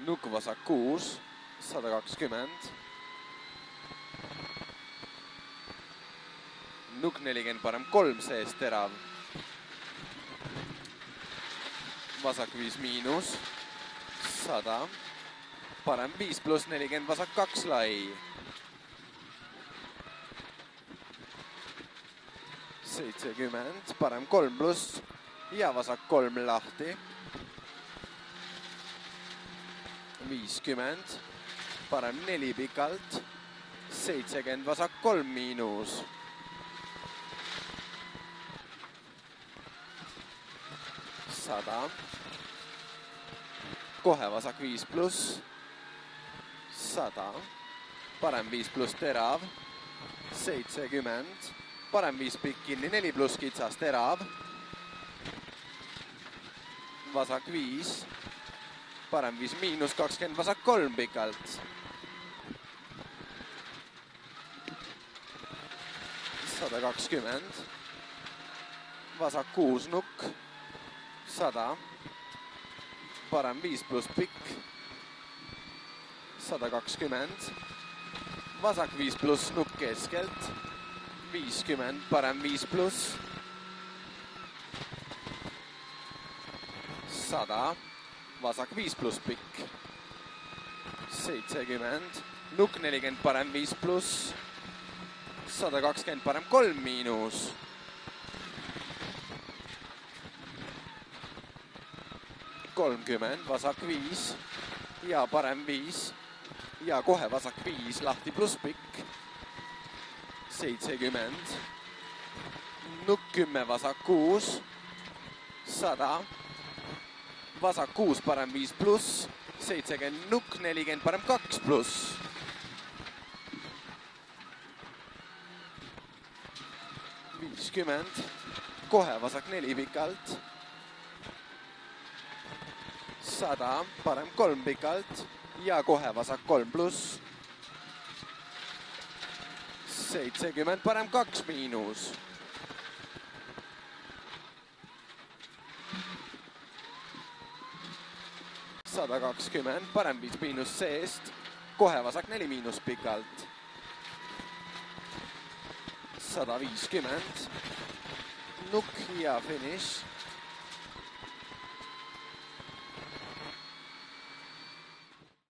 nukk vasak 6, 120. Nukk 40 parem 3 sees terav. Vasak 5 miinus, 100. Parem 5 pluss 40, vasak 2 lai. 70, parem 3 pluss ja vasak 3 lahti. 50, parem 4 pikalt. 70, vasak 3 miinus. 100. Kohe vasak 5 pluss. 100. Parem 5 pluss terav. 70. Parem 5 pikk kinni, 4 pluss kitsas terav. Vasak 5. Parem 5 miinus 20, vasak 3 pikalt. 120. Vasak 6 nukk. 100. Parem 5 pluss pikk. 120. Vasak 5 pluss nukk keskelt. 50, parem 5 pluss. 100. Vasak 5 pluss pikk. 70. Nukk 40, parem 5 pluss. 120, parem 3 miinus. 30, vasak 5 ja parem 5 ja kohe vasak 5 lahti pluss pikk. 70, nukk 10, vasak 6, 100, vasak 6, parem 5 pluss, 70, nukk 40, parem 2 pluss. 50, kohe vasak 4 pikalt. 100, parem 3 pikalt ja kohe vasak 3 pluss. 70, parem 2 miinus. 120, parem 5 miinus seest, kohe vasak 4 miinus pikalt. 150, nukk ja finiš.